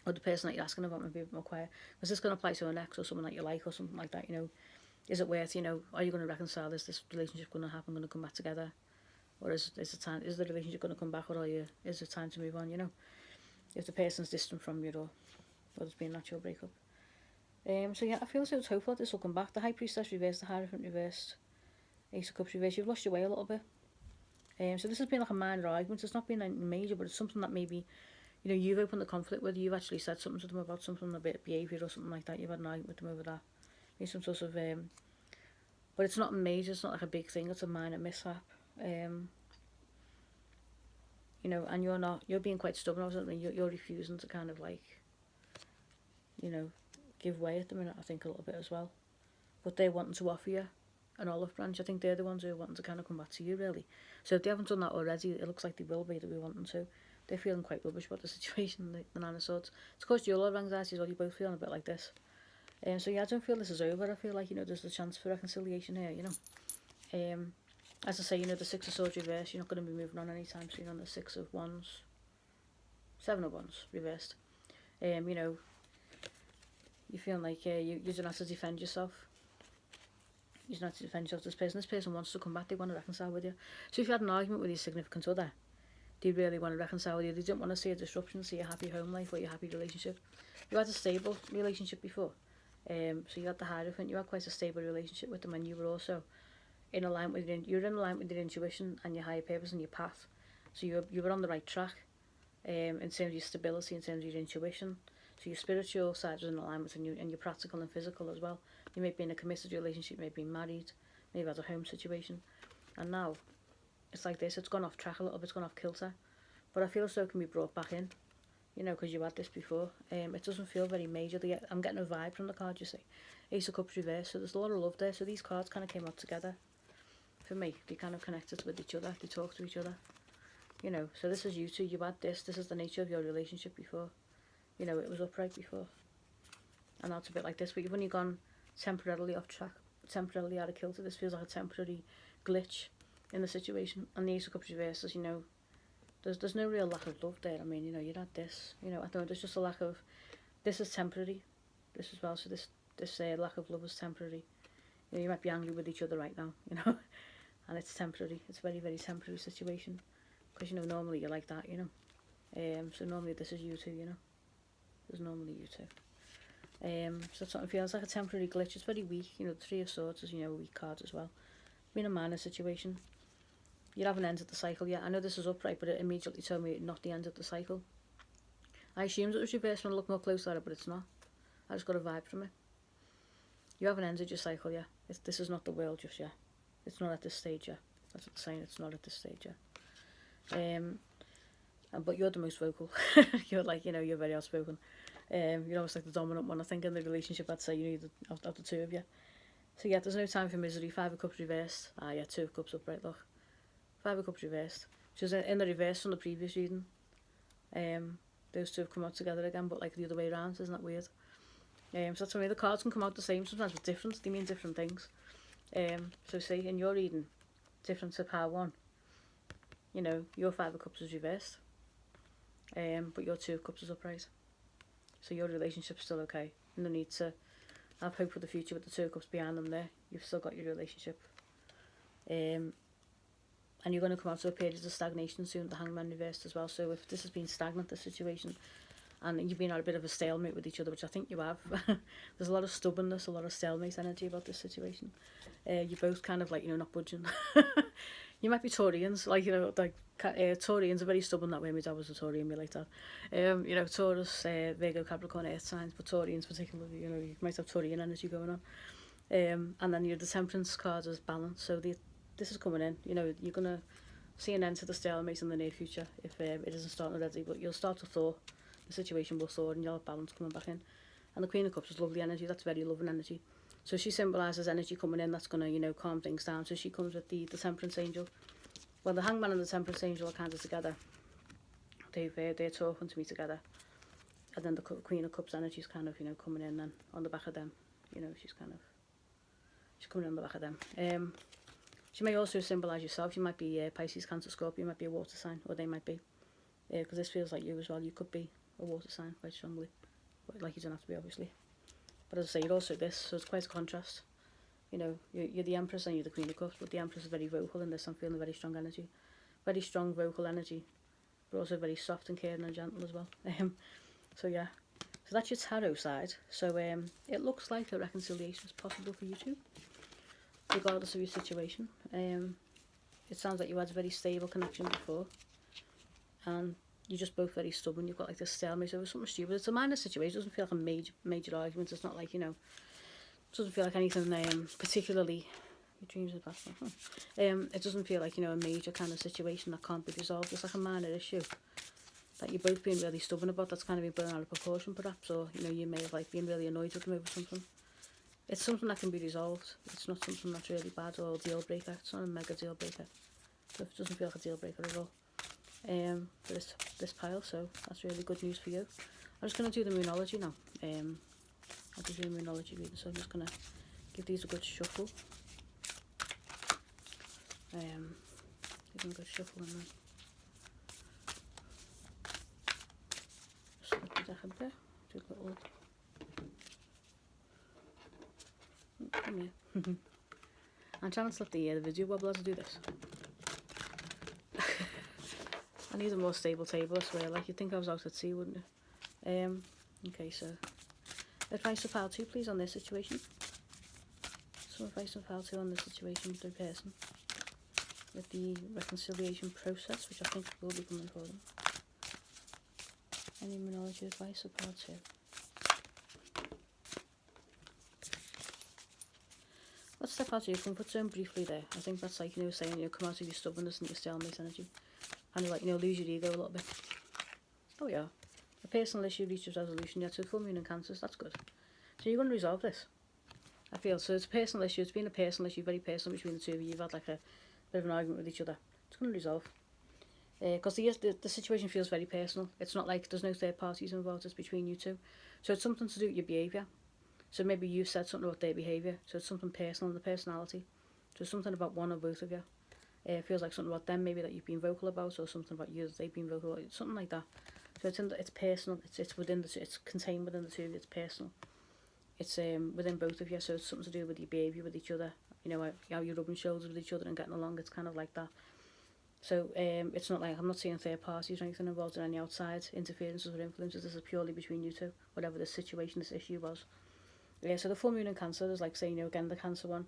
Or the person that you're asking about might be a bit more quiet. Because this is going to apply to an ex or someone that you like or something like that, you know. Is it worth, you know, are you going to reconcile this? This relationship going to happen, going to come back together? Or is the relationship going to come back, or is it time to move on, you know? If the person's distant from you, or there's been a natural breakup. So yeah, I feel so it's hopeful that this will come back. The High Priestess reversed, the Hierophant reversed, Ace of Cups reversed. You've lost your way a little bit. So this has been like a minor argument. It's not been like major, but it's something that maybe, you know, you've opened the conflict with. You've actually said something to them about something, a bit of behaviour or something like that. You've had an argument with them over that. Maybe some sort of, but it's not major. It's not like a big thing. It's a minor mishap. You know, and you're being quite stubborn or something. You're refusing to kind of like, you know, give way at the minute, I think, a little bit as well. But they're wanting to offer you an olive branch. I think they're the ones who are wanting to kind of come back to you, really. So if they haven't done that already, it looks like they will be, that we want them to. They're feeling quite rubbish about the situation, the Nine of Swords. It's caused you a lot of anxiety as well. You're both feeling a bit like this. So yeah, I don't feel this is over. I feel like, you know, there's a chance for reconciliation here, you know. As I say, you know, the Six of Swords reversed, you're not going to be moving on anytime soon on the Six of Wands. Seven of Wands reversed. You know, you feel like you don't have to defend yourself. You don't have to defend yourself to this person wants to come back, they want to reconcile with you. So if you had an argument with your significant other, they really want to reconcile with you. They don't want to see a disruption, see a happy home life or your happy relationship. You had a stable relationship before. So you had the Hierophant, you had quite a stable relationship with them, and you were also in alignment with you're in alignment with your intuition and your higher purpose and your path. So you were on the right track in terms of your stability, in terms of your intuition. So your spiritual side was in alignment, and your practical and physical as well. You may be in a committed relationship, may be married, maybe had a home situation, and now it's like this. It's gone off track a little bit, it's gone off kilter, but I feel so it can be brought back in. You know, because you had this before. It doesn't feel very major. I'm getting a vibe from the card, you see. Ace of Cups reversed, so there's a lot of love there. So these cards kind of came out together. For me, they kind of connected with each other. They talk to each other. You know, so this is you two. You had this. This is the nature of your relationship before. You know, it was upright before. And now it's a bit like this, but you've only gone temporarily off track, temporarily out of kilter. This feels like a temporary glitch in the situation. And the Ace of Cups reverses, you know, there's no real lack of love there. I mean, you know, you're at this, you know, I don't know, there's just a lack of, this is temporary, this as well, so this lack of love is temporary. You know, you might be angry with each other right now, you know, and it's temporary. It's a very, very temporary situation, because, you know, normally you're like that, you know. So normally this is you two, you know. There's normally you two. So something feels like a temporary glitch. It's very weak, you know. The Three of Swords is, you know, a weak card as well. Being a minor situation. You haven't ended the cycle yet. I know this is upright, but it immediately told me not the end of the cycle. I assumed it was reversed when I looked more closely at it, but it's not. I just got a vibe from it. You haven't ended your cycle yet. This is not the world just yet. It's not at this stage yet. That's what I'm saying. It's not at this stage yet. But you're the most vocal. You're like, you know, you're very outspoken. You're almost like the dominant one, I think, in the relationship. I'd say you need of the two of you. So yeah, there's no time for misery. Five of Cups reversed. Ah yeah, Two of Cups upright, look. Five of Cups reversed. Which is in the reverse from the previous reading. Those two have come out together again, but like the other way around. Isn't that weird? So that's for me. The cards can come out the same sometimes, but different. They mean different things. So see, in your reading, different to power one. You know, your Five of Cups is reversed. But your Two of Cups is upright. So your relationship's still okay. No need to have hope for the future with the Two of Cups behind them there. You've still got your relationship. And you're going to come out of a period of stagnation soon, the Hangman reversed as well. So if this has been stagnant, the situation, and you've been at a bit of a stalemate with each other, which I think you have, there's a lot of stubbornness, a lot of stalemate energy about this situation. You're both kind of like, you know, not budging. You might be Taurians, like, you know, like Taurians are very stubborn that way. My dad was a Taurian, me like that. You know, Taurus, Virgo, Capricorn, Earth signs, but Taurians particularly, you know, you might have Taurian energy going on. And then you know, the Temperance card is balance, so this is coming in. You know, you're going to see an end to the stalemate in the near future if it isn't starting already, but you'll start to thaw. The situation will thaw and you'll have balance coming back in. And the Queen of Cups is lovely energy. That's very loving energy. So she symbolises energy coming in that's going to, you know, calm things down. So she comes with the Temperance Angel. Well, the Hangman and the Temperance Angel are kind of together. They're talking to me together. And then the Queen of Cups energy is kind of, you know, coming in then on the back of them. You know, she's coming in on the back of them. She may also symbolise yourself. You might be Pisces, Cancer, Scorpio. You might be a water sign, or they might be. Because this feels like you as well. You could be a water sign quite strongly. But like you don't have to be, obviously. But as I say, you're also this, so it's quite a contrast. You know, you're the Empress and you're the Queen of Cups, but the Empress is very vocal in this. I'm feeling very strong energy. Very strong vocal energy, but also very soft and caring and gentle as well. So yeah. So that's your tarot side. So it looks like a reconciliation is possible for you two, regardless of your situation. It sounds like you had a very stable connection before, and you're just both very stubborn. You've got like this stalemate over something stupid. It's a minor situation. It doesn't feel like a major argument. It's not like, you know, it doesn't feel like anything particularly. Your dreams are past. It doesn't feel like, you know, a major kind of situation that can't be resolved. It's like a minor issue that you're both being really stubborn about. That's kind of been blown out of proportion, perhaps, or you know, you may have like been really annoyed with them over something. It's something that can be resolved. It's not something that's really bad or a deal breaker. It's not a mega deal breaker. So it doesn't feel like a deal breaker at all. For this pile, so that's really good news for you. I'm just going to do the Moonology now. I do numerology reading, so I'm just going to give these a good shuffle. Give them a good shuffle and then slip the deck a bit. Do a little. Come here. I'm trying to slip the video wobble as I do this. I need a more stable table, I swear. Like, you'd think I was out at sea, wouldn't you? Okay, so advice of how to, please, on this situation. Some advice of how to on this situation with the person, with the reconciliation process, which I think will be coming for them. Any numerology advice of how to? Let's step out of your comfort zone briefly there. I think that's like, saying, come out of your stubbornness and your stalemate energy. And like, lose your ego a little bit. Oh yeah. A personal issue reaches resolution. Yeah, so full moon and cancers, that's good. So you're going to resolve this, I feel. So it's a personal issue. It's been a personal issue, very personal between the two of you. You've had like a bit of an argument with each other. It's going to resolve. Because the situation feels very personal. It's not like there's no third parties involved. It's between you two. So it's something to do with your behaviour. So maybe you said something about their behaviour. So it's something personal in the personality. So it's something about one or both of you. It feels like something about them maybe that you've been vocal about, or something about you that they've been vocal about. Something like that. So it's personal. It's within it's contained within the two of you. It's personal. It's within both of you. So it's something to do with your behaviour with each other. How you're rubbing shoulders with each other and getting along. It's kind of like that. So it's not like, I'm not seeing third parties or anything involved in any outside interferences or influences. This is purely between you two, whatever this situation, this issue was. Yeah, so the full moon in Cancer is like saying, again, the Cancer one.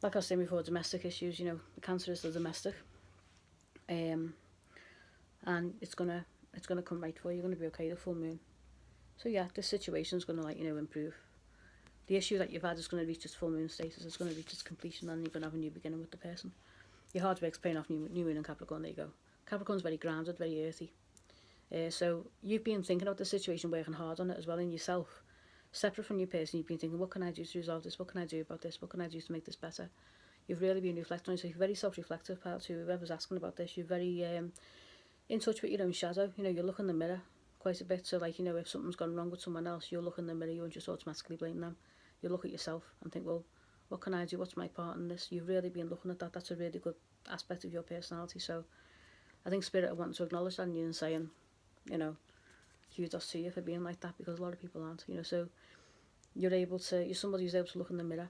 Like I was saying before, domestic issues, the Cancer is the domestic. And it's gonna come right for you. You're gonna be okay, the full moon. So yeah, this situation's gonna improve. The issue that you've had is gonna reach its full moon status. It's gonna reach its completion, and you're gonna have a new beginning with the person. Your hard work's paying off. New moon in Capricorn. There you go. Capricorn's very grounded, very earthy. So you've been thinking about the situation, working hard on it as well in yourself. Separate from your person, you've been thinking, what can I do to resolve this? What can I do about this? What can I do to make this better? You've really been reflecting on it. So you're very self-reflective, part two. Whoever's asking about this, you're very in touch with your own shadow. You look in the mirror quite a bit. So like, if something's gone wrong with someone else, you'll look in the mirror, you won't just automatically blame them. You look at yourself and think, well, what can I do? What's my part in this? You've really been looking at that. That's a really good aspect of your personality. So I think Spirit are wanting to acknowledge that in you and saying, kudos to you for being like that, because a lot of people aren't. So you're somebody who's able to look in the mirror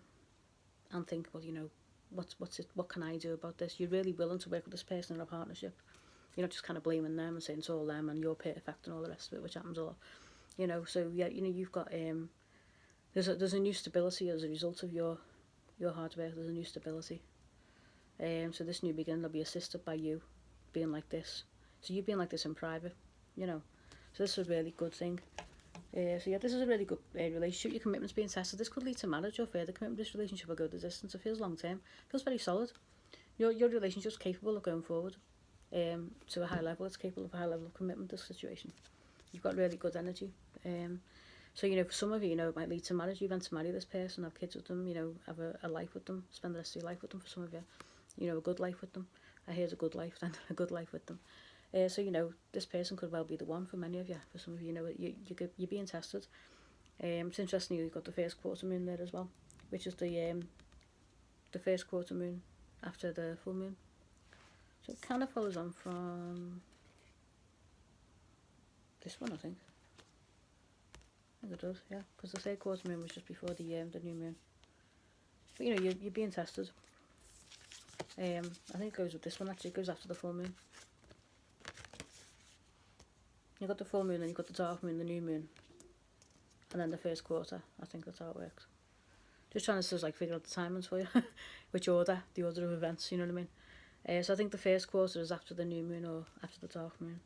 and think, well, what's it? What can I do about this? You're really willing to work with this person in a partnership. You're not just kind of blaming them and saying it's all them and you're perfect and all the rest of it, which happens a lot. So yeah, you've got there's a new stability as a result of your hard work. There's a new stability. So this new beginning will be assisted by you being like this. So you being like this in private, So this is a really good thing. So yeah, this is a really good relationship. Your commitment's being tested. This could lead to marriage or further commitment. This relationship will go the distance. It feels long term. It feels very solid. Your relationship's capable of going forward to a high level. It's capable of a high level of commitment, this situation. You've got really good energy. So, for some of you, it might lead to marriage. You want to marry this person, have kids with them, have a life with them, spend the rest of your life with them. For some of you, a good life with them. Here's a good life, then a good life with them. So, this person could well be the one for many of you. For some of you, you're being tested. It's interesting, you've got the first quarter moon there as well, which is the first quarter moon after the full moon. So it kind of follows on from this one, I think. I think it does, yeah, because the third quarter moon was just before the new moon. But you're being tested. I think it goes with this one actually. It goes after the full moon. You've got the full moon, then you've got the dark moon, the new moon, and then the first quarter. I think that's how it works. Just trying to figure out the timings for you, which order, the order of events. You know what I mean? So I think the first quarter is after the new moon or after the dark moon.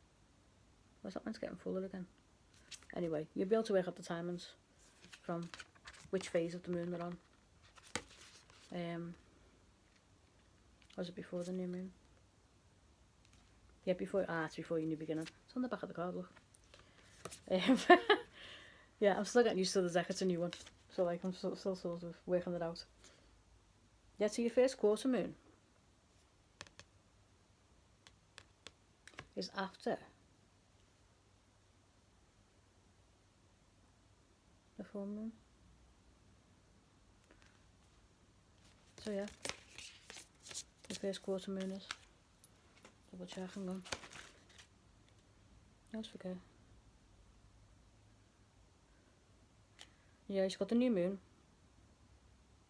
Where's that one's getting fuller again? Anyway, you'll be able to work out the timings from which phase of the moon they're on. Was it before the new moon? Yeah, it's before your new beginning. It's on the back of the card, look. Yeah, I'm still getting used to the deck. It's a new one. So I'm still sort of working it out. Yeah, so your first quarter moon is after the full moon. So yeah, the first quarter moon is. Double check, hang on. I always forget. Yeah, she's got the new moon.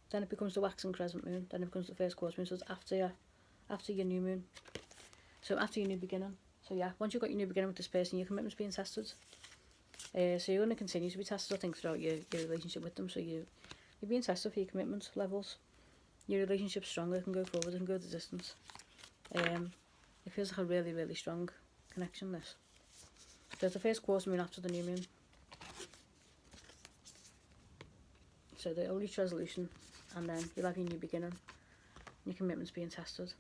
Then it becomes the waxing crescent moon. Then it becomes the first quarter moon. So it's after your new moon. So after your new beginning. So yeah, once you've got your new beginning with this person, your commitment's being tested. So you're going to continue to be tested, I think, throughout your relationship with them. So you're being tested for your commitment levels. Your relationship's stronger, it can go forward, it can go the distance. It feels like a really, really strong connection, this. There's the first quarter moon after the new moon. So they'll reach resolution, and then you'll have your new beginning. Your commitment's being tested.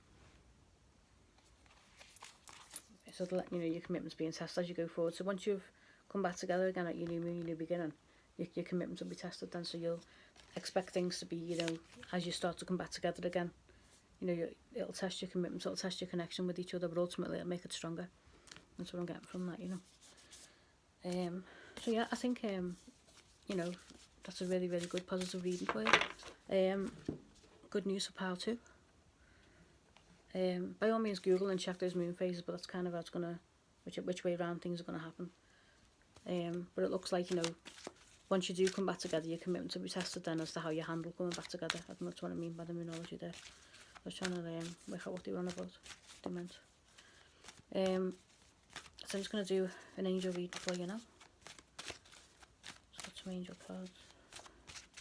So to let you know your commitment's being tested as you go forward. So once you've come back together again at your new moon, your new beginning, your commitment will be tested then. So you'll expect things to be, you know, as you start to come back together again, you know, it'll test your commitment, it'll test your connection with each other, but ultimately it'll make it stronger. That's what I'm getting from that, you know. So yeah, I think, you know, that's a really, really good positive reading for you. Good news for pile 2. By all means, Google and check those moon phases, but that's kind of how it's gonna, which way around things are gonna happen. But it looks like, you know, once you do come back together, your commitment will be tested then as to how you handle coming back together. I think that's what I mean by the moonology there. I was trying to work out what they were on about, what they meant. So I'm just going to do an angel reading for you now. Let's get some angel cards.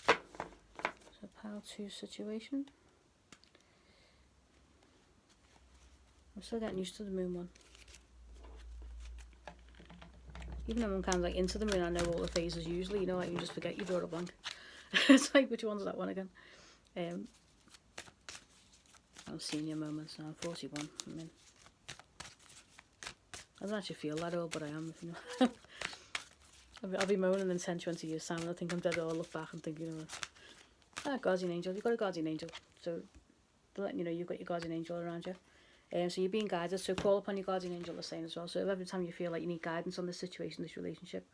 So pile 2 situation. I'm still getting used to the moon one. Even though I'm kind of like into the moon, I know all the phases usually, you know, like you just forget, you draw a blank. It's like, which one's that one again? I'm senior moments now, I'm 41. I mean, I don't actually feel that old, but I am, if you know. I'll be moaning in 10, 20 years time, and I think I'm dead, or I'll look back and think, you know, guardian angel, you've got a guardian angel. So, to let you know, you've got your guardian angel around you. So you're being guided, so call upon your guardian angel, the same as well. So every time you feel like you need guidance on this situation, this relationship,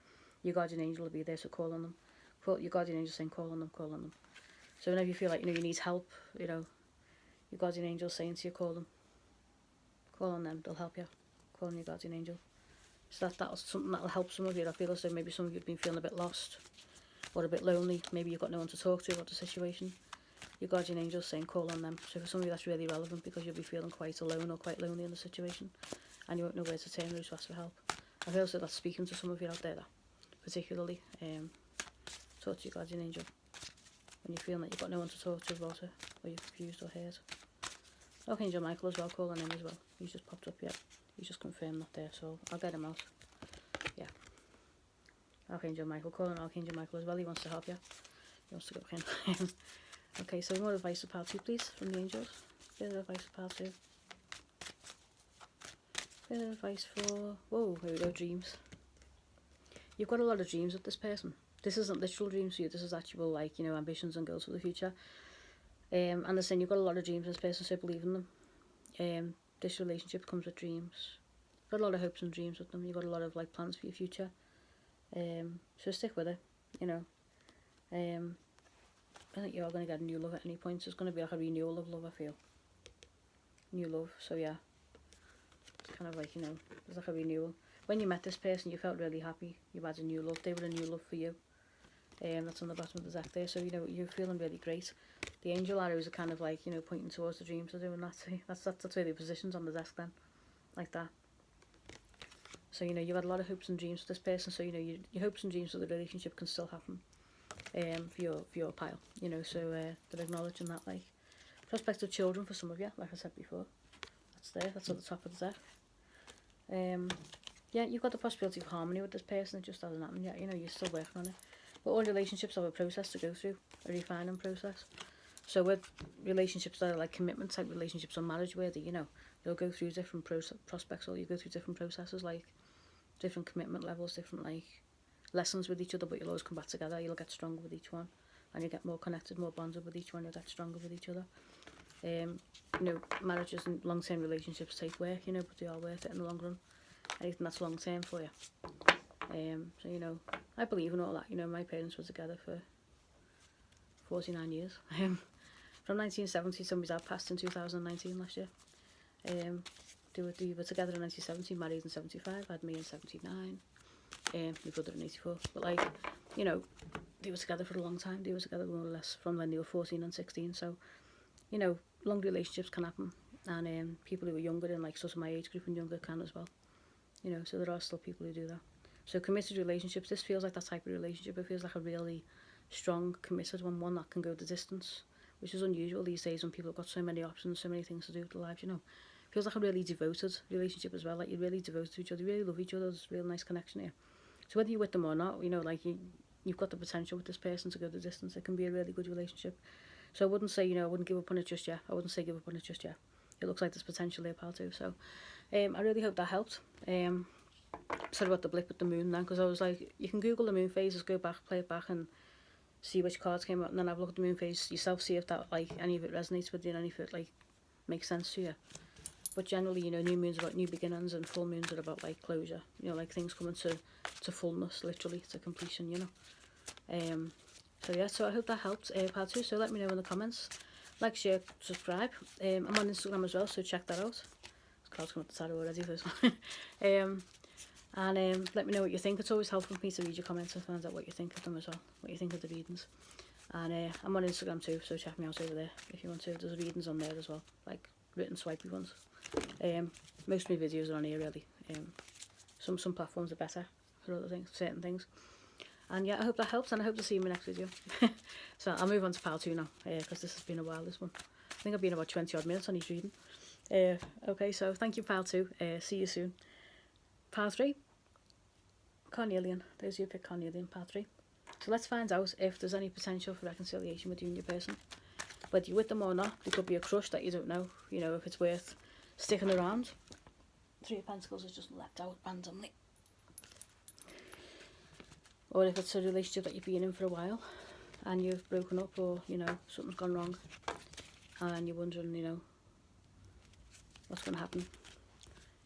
your guardian angel will be there, so call on them. Your guardian angel saying, call on them, call on them. So whenever you feel like, you know, you need help, you know, your guardian angel saying to you, call them. Call on them, they'll help you. Call on your guardian angel. So that's something that'll help some of you. I feel as though maybe some of you have been feeling a bit lost or a bit lonely. Maybe you've got no one to talk to about the situation. Your guardian angel's saying call on them. So for some of you that's really relevant, because you'll be feeling quite alone or quite lonely in the situation and you won't know where to turn or to ask for help. I feel as though that's speaking to some of you out there, particularly. Talk to your guardian angel when you're feeling that you've got no one to talk to about it, or you're confused or hurt. Archangel Michael as well, call on him as well. He's just popped up yet. He's just confirmed that there, so I'll get him out. Yeah. Archangel Michael, call on Archangel Michael as well. He wants to help you. He wants to go in. Okay, so more advice for pile 2, please, from the angels. Further advice for pile 2. Further advice for... Whoa, here we go, dreams. You've got a lot of dreams with this person. This isn't literal dreams for you. This is actual, like, you know, ambitions and goals for the future. And they're saying you've got a lot of dreams with this person, so believe in them. This relationship comes with dreams. You've got a lot of hopes and dreams with them. You've got a lot of, like, plans for your future. So stick with it, you know. I think you are going to get a new love at any point. So it's going to be like a renewal of love, I feel. New love, so yeah. It's kind of like, you know, it's like a renewal. When you met this person, you felt really happy. You had a new love. They were a new love for you. That's on the bottom of the deck there. So, you know, you're feeling really great. The angel arrows are kind of like, you know, pointing towards the dreams they're doing that. That's where they're positioned on the desk then. Like that. So, you know, you've had a lot of hopes and dreams for this person. So, you know, your hopes and dreams for the relationship can still happen. For your pile, you know, so they're acknowledging that, like, prospective children for some of you, like I said before, that's at the top of the deck. Yeah, you've got the possibility of harmony with this person. It just hasn't happened yet, you know, you're still working on it, but all relationships have a process to go through, a refining process. So with relationships that are like commitment type relationships or marriage worthy, you know, you'll go through different prospects, or you go through different processes, like different commitment levels, different, like, lessons with each other, but you'll always come back together. You'll get stronger with each one, and you get more connected, more bonded with each one. You'll get stronger with each other. You know, marriages and long-term relationships take work, you know, but they are worth it in the long run. Anything that's long-term for you. So, you know, I believe in all that. You know, my parents were together for 49 years. from 1970. So my dad passed in 2019 last year. They were together in 1970, married in 75, had me in 79, my brother in 84. But like, you know, they were together for a long time. They were together more or less from when they were 14 and 16. So, you know, long relationships can happen. And people who are younger, in like sort of my age group and younger, can as well. You know, so there are still people who do that. So committed relationships, this feels like that type of relationship. It feels like a really strong, committed one that can go the distance, which is unusual these days when people have got so many options, so many things to do with their lives, you know. Feels like a really devoted relationship as well, like you're really devoted to each other, you really love each other, there's a real nice connection here. So whether you're with them or not, you know, like you've got the potential with this person to go the distance. It can be a really good relationship. So I wouldn't say, you know, I wouldn't give up on it just yet. I wouldn't say give up on it just yet. It looks like there's potential there, pal, too. So I really hope that helped. Sorry about the blip with the moon then, because I was like, you can Google the moon phases, go back, play it back, and see which cards came out, and then have a look at the moon phase yourself, see if that, like, any of it resonates with you, and any of it, like, makes sense to you. But generally, you know, new moon's about new beginnings, and full moons are about, like, closure, you know, like things coming to fullness, literally, to completion, you know. So yeah, so I hope that helped, part 2, so let me know in the comments. Like, share, subscribe. I'm on Instagram as well, so check that out. This card's come up the title already for this one. And let me know what you think. It's always helpful for me to read your comments and find out what you think of them as well, what you think of the readings. And I'm on Instagram too, so check me out over there if you want to. There's readings on there as well, like written swipey ones. Most of my videos are on here really. Some platforms are better for other things, certain things. And yeah, I hope that helps, and I hope to see you in my next video. So I'll move on to part 2 now, because this has been a while, this one. I think I've been about 20 odd minutes on each reading. Okay, so thank you, part 2. See you soon. Part 3, Carnelian. Those who pick Carnelian, part 3. So let's find out if there's any potential for reconciliation with you and your person. Whether you're with them or not, there could be a crush that you don't know. You know, if it's worth sticking around. 3 of Pentacles has just leapt out randomly. Or if it's a relationship that you've been in for a while and you've broken up, or, you know, something's gone wrong and you're wondering, you know, what's going to happen.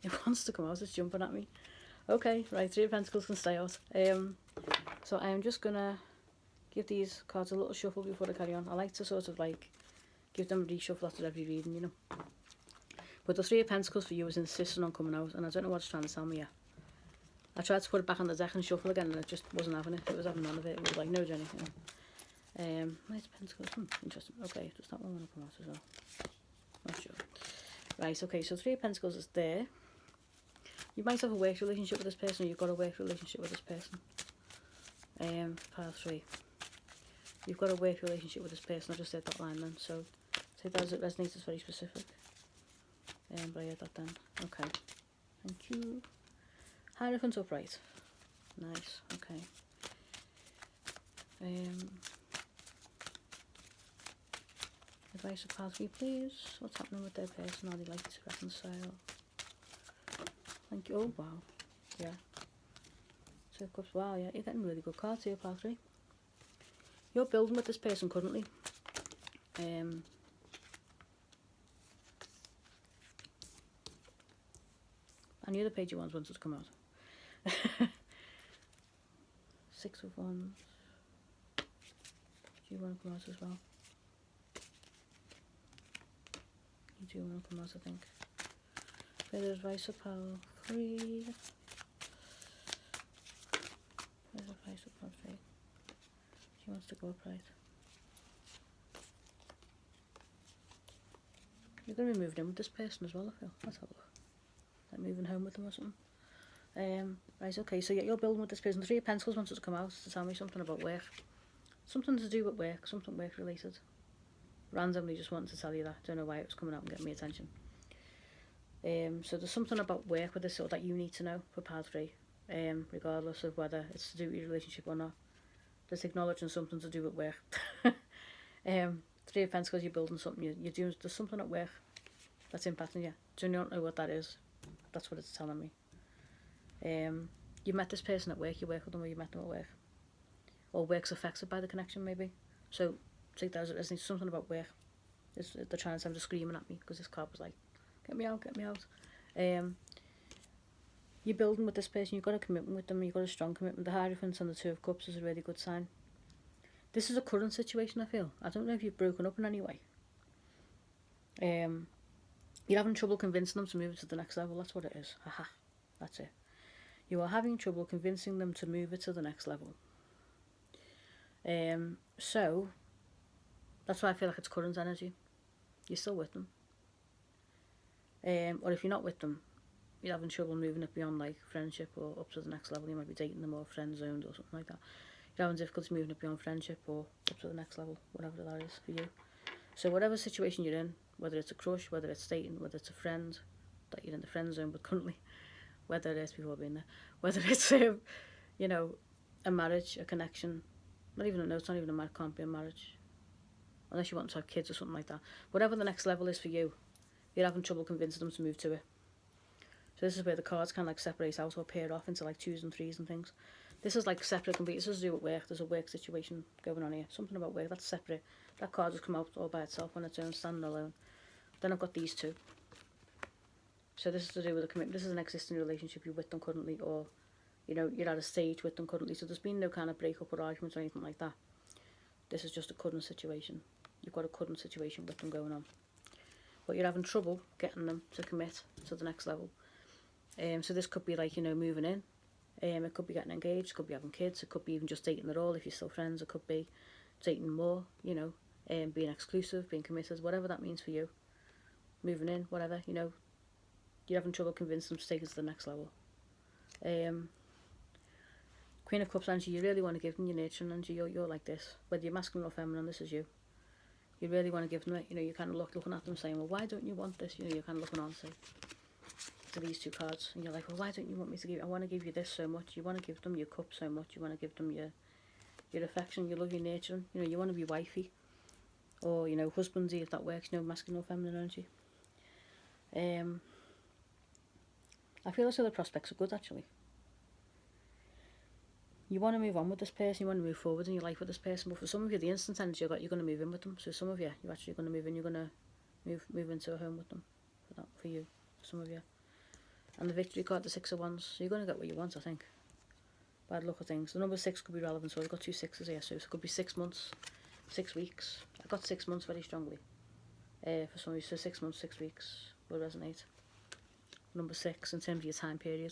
It wants to come out, it's jumping at me. Okay, right, 3 of Pentacles can stay out. So I am just going to give these cards a little shuffle before I carry on. I like to sort of like give them a reshuffle after every reading, you know. But the 3 of Pentacles for you is insisting on coming out, and I don't know what it's trying to tell me yet. I tried to put it back on the deck and shuffle again, and it just wasn't having it. It was having none of it. It was like, no, Jenny. You know. Nice Pentacles. Interesting. Okay, does that one want to come out as well? Not sure. Right, okay, so 3 of Pentacles is there. You might have a work relationship with this person, or you've got a work relationship with this person. Part 3. You've got a work relationship with this person. I just said that line then, so take that as it resonates, it's very specific. But I heard that then. Okay. Thank you. Hierophant upright. Nice, okay. Advice of part 3, please. What's happening with their person? Are they likely to reconcile? Thank you. Oh, wow. Yeah. 2 of Cups. Wow, yeah. You're getting really good cards here, part 3. You're building with this person currently. And the other page you wanted to come out. 6 of Wands. Do you want to come out as well? You do want to come out, I think. Further advice of power 3. Further advice of power 3. She wants to go upright. You're going to be moving in with this person as well, I feel. Let's have a look. Like moving home with them or something. Right, okay, so yeah, you're building with this person. 3 of Pentacles wanted to come out to tell me something about work. Something to do with work, something work related. Randomly just wanted to tell you that. Don't know why it was coming out and getting me attention. So there's something about work with this sort that you need to know for part 3. Regardless of whether it's to do with your relationship or not. Just acknowledging something to do with work. 3 of Pentacles, you're building something, you're doing, there's something at work that's impacting you. Do you not know what that is? That's what it's telling me. You met this person at work, you work with them, or you met them at work. Or work's affected by the connection, maybe. So take that as something about work. They're trying to screaming at me, because this card was like, get me out, get me out. You're building with this person, you've got a commitment with them, you've got a strong commitment. The Hierophant and the 2 of Cups is a really good sign. This is a current situation, I feel. I don't know if you've broken up in any way. You're having trouble convincing them to move to the next level. That's what it is. Haha. That's it. You are having trouble convincing them to move it to the next level. So that's why I feel like it's current energy. You're still with them. Or if you're not with them, you're having trouble moving it beyond like friendship or up to the next level. You might be dating them or friend zoned or something like that. You're having difficulty moving it beyond friendship or up to the next level, whatever that is for you. So whatever situation you're in, whether it's a crush, whether it's dating, whether it's a friend that you're in the friend zone but currently, whether it's before being there, whether it's you know, a marriage, a connection, it's not even a marriage, can't be a marriage, unless you want to have kids or something like that. Whatever the next level is for you, you're having trouble convincing them to move to it. So this is where the cards kind of like separate out or pair off into like 2s and 3s and things. This is like separate completely. This is to do with work. There's a work situation going on here. Something about work, that's separate. That card just come out all by itself on its own, standing alone. Then I've got these two. So this is to do with a commitment. This is an existing relationship you're with them currently, or you know, you're at a stage with them currently. So there's been no kind of breakup or arguments or anything like that. This is just a current situation. You've got a current situation with them going on. But you're having trouble getting them to commit to the next level. So this could be like, you know, moving in. It could be getting engaged, it could be having kids, it could be even just dating at all if you're still friends, it could be dating more, you know, being exclusive, being committed, whatever that means for you. Moving in, whatever, you know, you're having trouble convincing them to take it to the next level. Queen of Cups energy, you really want to give them your nature energy. You're like this, whether you're masculine or feminine, this is you. You really want to give them it, you know, you're kind of looking at them saying, well, why don't you want this? You know, you're kind of looking on to these two cards, and you're like, well, why don't you want me to give? I want to give you this so much. You want to give them your cup so much. You want to give them your affection, your love, your nature. You know, you want to be wifey, or you know, husbandy if that works. You know, masculine or feminine energy. I feel as though the prospects are good actually. You want to move on with this person. You want to move forward in your life with this person. But for some of you, the instant energy you're going to move in with them. So some of you, you're actually going to move in. You're going to move into a home with them. For you, for some of you. And the victory card, the 6 of Wands. So you're going to get what you want, I think. Bad luck of things. The number 6 could be relevant, so I've got 2 6s here. So it could be 6 months, 6 weeks. I got 6 months very strongly. For some of you, so 6 months, 6 weeks will resonate. Number 6 in terms of your time period.